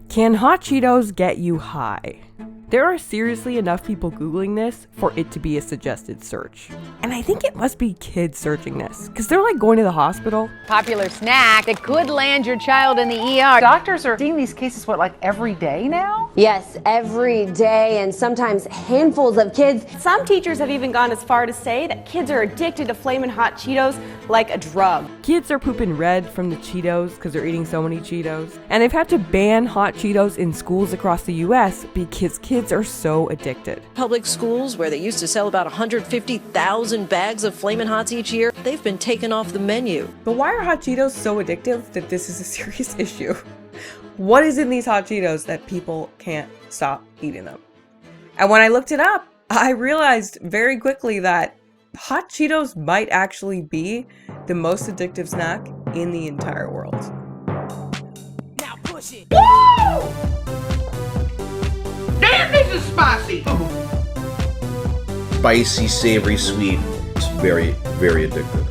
Can Hot Cheetos get you high? There are seriously enough people Googling this for it to be a suggested search. And I think it must be kids searching this, because they're like going to the hospital. Popular snack that could land your child in the ER. Doctors are seeing these cases, like every day now? Yes, every day, and sometimes handfuls of kids. Some teachers have even gone as far to say that kids are addicted to Flamin Hot Cheetos like a drug. Kids are pooping red from the Cheetos because they're eating so many Cheetos. And they've had to ban Hot Cheetos in schools across the US because kids are so addicted. Public schools, where they used to sell about 150,000 bags of Flamin' Hots each year, they've been taken off the menu. But why are Hot Cheetos so addictive that this is a serious issue? What is in these Hot Cheetos that people can't stop eating them? And when I looked it up, I realized very quickly that Hot Cheetos might actually be the most addictive snack in the entire world. Now push it. Woo! Damn, this is spicy! Spicy, savory, sweet. It's very, very addictive.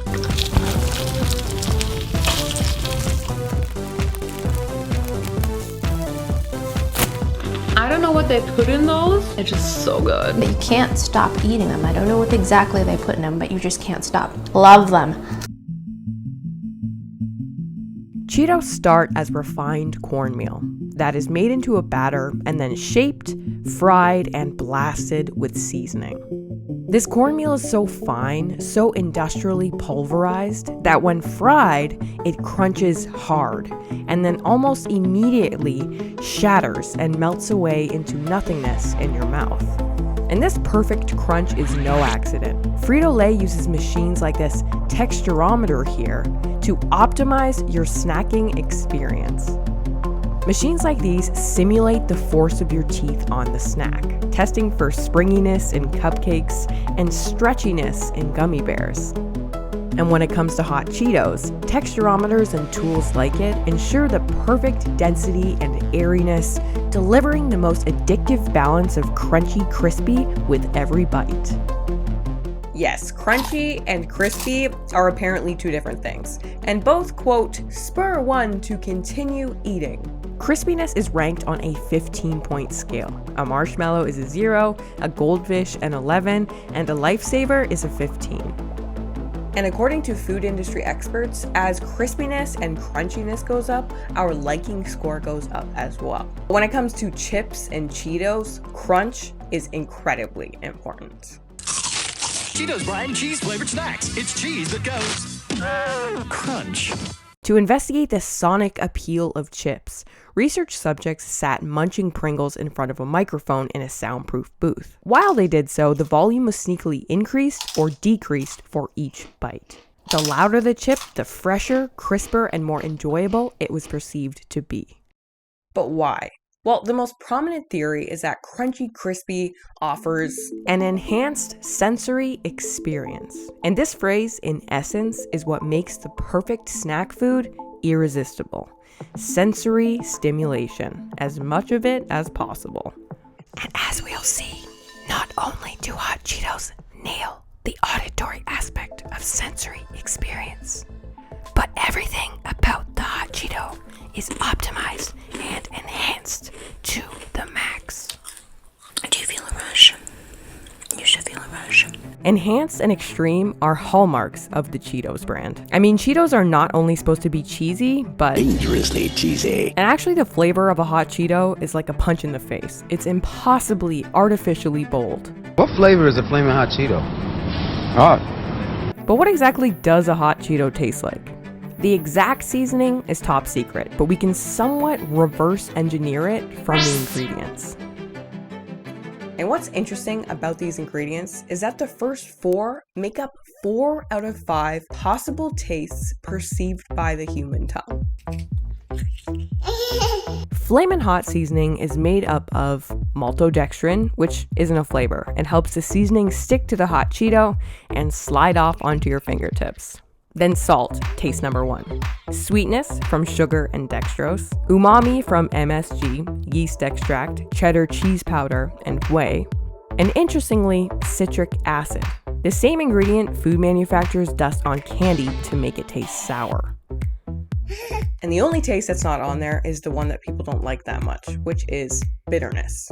I don't know what they put in those. It's just so good. But you can't stop eating them. I don't know what exactly they put in them, but you just can't stop. Love them. Cheetos start as refined cornmeal that is made into a batter and then shaped, fried, and blasted with seasoning. This cornmeal is so fine, so industrially pulverized, that when fried, it crunches hard and then almost immediately shatters and melts away into nothingness in your mouth. And this perfect crunch is no accident. Frito-Lay uses machines like this texturometer here to optimize your snacking experience. Machines like these simulate the force of your teeth on the snack, testing for springiness in cupcakes and stretchiness in gummy bears. And when it comes to Hot Cheetos, texturometers and tools like it ensure the perfect density and airiness, delivering the most addictive balance of crunchy crispy with every bite. Yes, crunchy and crispy are apparently two different things, and both, quote, spur one to continue eating. Crispiness is ranked on a 15-point scale. A marshmallow is a 0, a goldfish an 11, and a lifesaver is a 15. And according to food industry experts, as crispiness and crunchiness goes up, our liking score goes up as well. When it comes to chips and Cheetos, crunch is incredibly important. Cheetos brine cheese flavored snacks. It's cheese that goes crunch. To investigate the sonic appeal of chips, research subjects sat munching Pringles in front of a microphone in a soundproof booth. While they did so, the volume was sneakily increased or decreased for each bite. The louder the chip, the fresher, crisper, and more enjoyable it was perceived to be. But why? Well, the most prominent theory is that Crunchy Crispy offers an enhanced sensory experience. And this phrase, in essence, is what makes the perfect snack food irresistible. Sensory stimulation, as much of it as possible. And as we'll see, not only do Hot Cheetos nail the auditory aspect of sensory experience, but everything about the Hot Cheeto is optimized and enhanced to the max. Do you feel a rush? You should feel a rush. Enhanced and extreme are hallmarks of the Cheetos brand. I mean, Cheetos are not only supposed to be cheesy, but dangerously cheesy. And actually the flavor of a Hot Cheeto is like a punch in the face. It's impossibly artificially bold. What flavor is a Flamin' Hot Cheeto? Hot. But what exactly does a Hot Cheeto taste like? The exact seasoning is top secret, but we can somewhat reverse engineer it from the ingredients. And what's interesting about these ingredients is that the first 4 make up 4 out of 5 possible tastes perceived by the human tongue. Flamin' Hot seasoning is made up of maltodextrin, which isn't a flavor, and helps the seasoning stick to the Hot Cheeto and slide off onto your fingertips. Then salt, taste number 1. Sweetness from sugar and dextrose. Umami from MSG, yeast extract, cheddar cheese powder, and whey. And interestingly, citric acid. The same ingredient food manufacturers dust on candy to make it taste sour. And the only taste that's not on there is the one that people don't like that much, which is bitterness.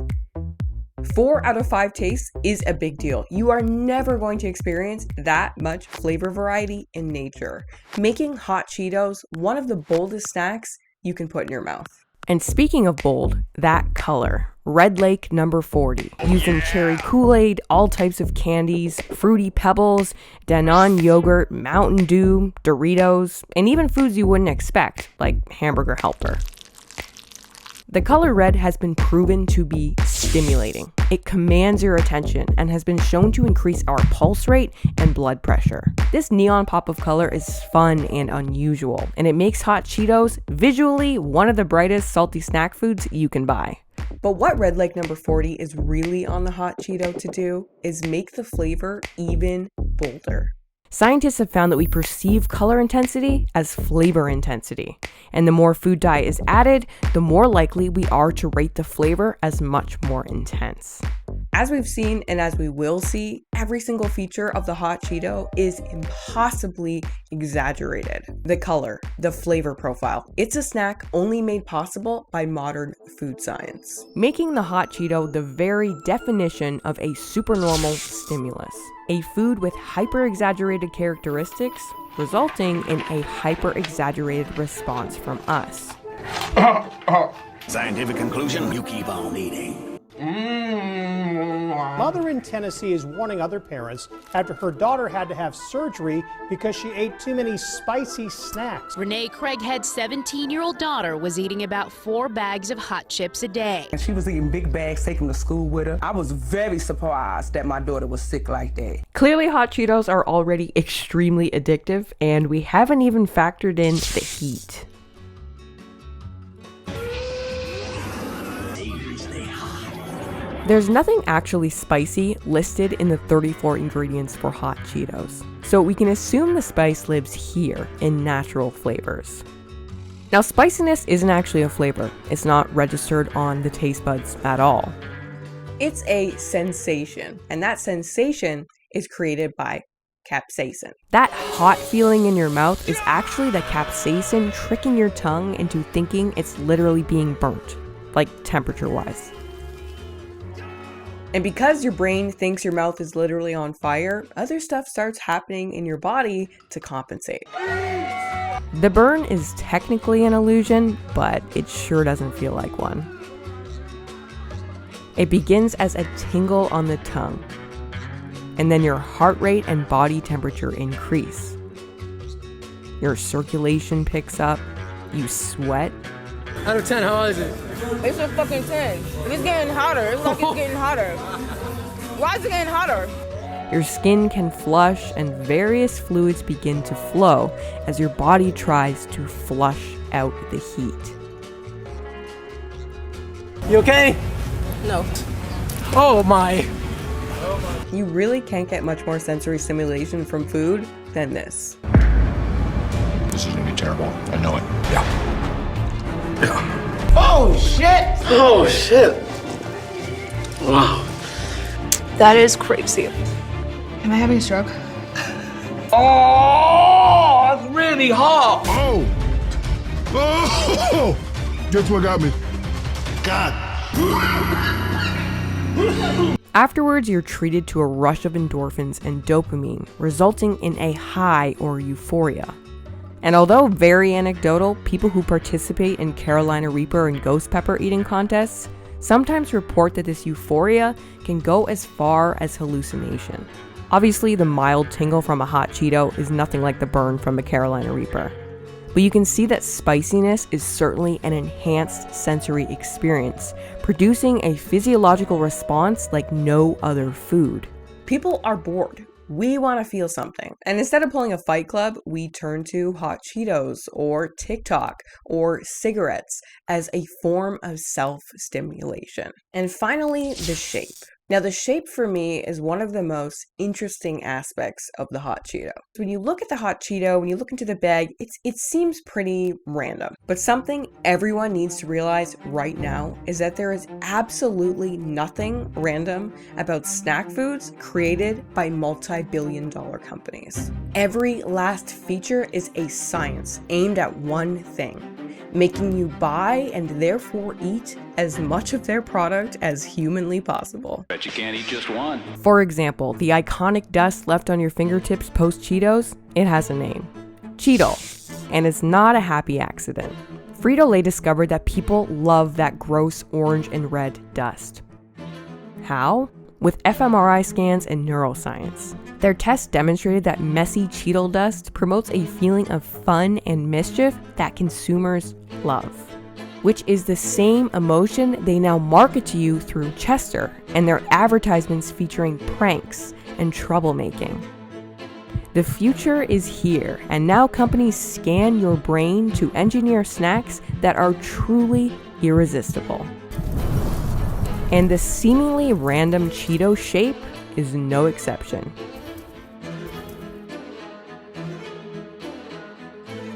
4 out of 5 tastes is a big deal. You are never going to experience that much flavor variety in nature, making Hot Cheetos one of the boldest snacks you can put in your mouth. And speaking of bold, that color, Red Lake number 40, using cherry Kool-Aid, all types of candies, Fruity Pebbles, Danone yogurt, Mountain Dew, Doritos, and even foods you wouldn't expect, like Hamburger Helper. The color red has been proven to be stimulating. It commands your attention and has been shown to increase our pulse rate and blood pressure. This neon pop of color is fun and unusual, and it makes Hot Cheetos visually one of the brightest salty snack foods you can buy. But what Red Lake number 40 is really on the Hot Cheeto to do is make the flavor even bolder. Scientists have found that we perceive color intensity as flavor intensity, and the more food dye is added, the more likely we are to rate the flavor as much more intense. As we've seen and as we will see, every single feature of the Hot Cheeto is impossibly exaggerated. The color, the flavor profile. It's a snack only made possible by modern food science, making the Hot Cheeto the very definition of a supernormal stimulus. A food with hyper-exaggerated characteristics, resulting in a hyper-exaggerated response from us. Scientific conclusion, you keep on eating. Mother in Tennessee is warning other parents after her daughter had to have surgery because she ate too many spicy snacks. Renee Craighead's 17-year-old daughter was eating about 4 bags of hot chips a day. And she was eating big bags, taking to school with her. I was very surprised that my daughter was sick like that. Clearly, Hot Cheetos are already extremely addictive, and we haven't even factored in the heat. There's nothing actually spicy listed in the 34 ingredients for Hot Cheetos, so we can assume the spice lives here in natural flavors. Now, spiciness isn't actually a flavor. It's not registered on the taste buds at all. It's a sensation, and that sensation is created by capsaicin. That hot feeling in your mouth is actually the capsaicin tricking your tongue into thinking it's literally being burnt, like temperature-wise. And because your brain thinks your mouth is literally on fire, other stuff starts happening in your body to compensate. The burn is technically an illusion, but it sure doesn't feel like one. It begins as a tingle on the tongue, and then your heart rate and body temperature increase. Your circulation picks up, you sweat. Out of 10, how is it? It's a fucking 10. It's getting hotter. It's like it's getting hotter. Why is it getting hotter? Your skin can flush and various fluids begin to flow as your body tries to flush out the heat. You okay? No. Oh my. You really can't get much more sensory stimulation from food than this. This is gonna be terrible. I know it. Yeah. Oh shit! Oh shit. Wow. That is crazy. Am I having a stroke? Oh, it's really hot. Oh! Guess what got me? God. Afterwards, you're treated to a rush of endorphins and dopamine, resulting in a high or euphoria. And although very anecdotal, people who participate in Carolina Reaper and Ghost Pepper eating contests sometimes report that this euphoria can go as far as hallucination. Obviously, the mild tingle from a Hot Cheeto is nothing like the burn from a Carolina Reaper. But you can see that spiciness is certainly an enhanced sensory experience, producing a physiological response like no other food. People are bored. We want to feel something. And instead of pulling a Fight Club, we turn to Hot Cheetos or TikTok or cigarettes as a form of self-stimulation. And finally, the shape. Now, the shape for me is one of the most interesting aspects of the Hot Cheeto. When you look at the Hot Cheeto, when you look into the bag, it seems pretty random. But something everyone needs to realize right now is that there is absolutely nothing random about snack foods created by multi-billion-dollar companies. Every last feature is a science aimed at one thing: making you buy and therefore eat as much of their product as humanly possible. Bet you can't eat just one. For example, the iconic dust left on your fingertips post Cheetos, it has a name: Cheetle. And it's not a happy accident. Frito-Lay discovered that people love that gross orange and red dust. How? With fMRI scans and neuroscience. Their tests demonstrated that messy Cheetle dust promotes a feeling of fun and mischief that consumers love, which is the same emotion they now market to you through Chester and their advertisements featuring pranks and troublemaking. The future is here, and now companies scan your brain to engineer snacks that are truly irresistible. And the seemingly random Cheeto shape is no exception.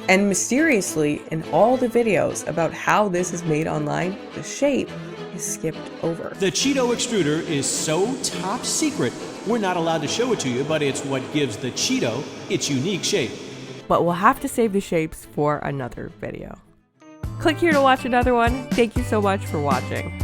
And mysteriously, in all the videos about how this is made online, the shape is skipped over. The Cheeto extruder is so top secret, we're not allowed to show it to you, but it's what gives the Cheeto its unique shape. But we'll have to save the shapes for another video. Click here to watch another one. Thank you so much for watching.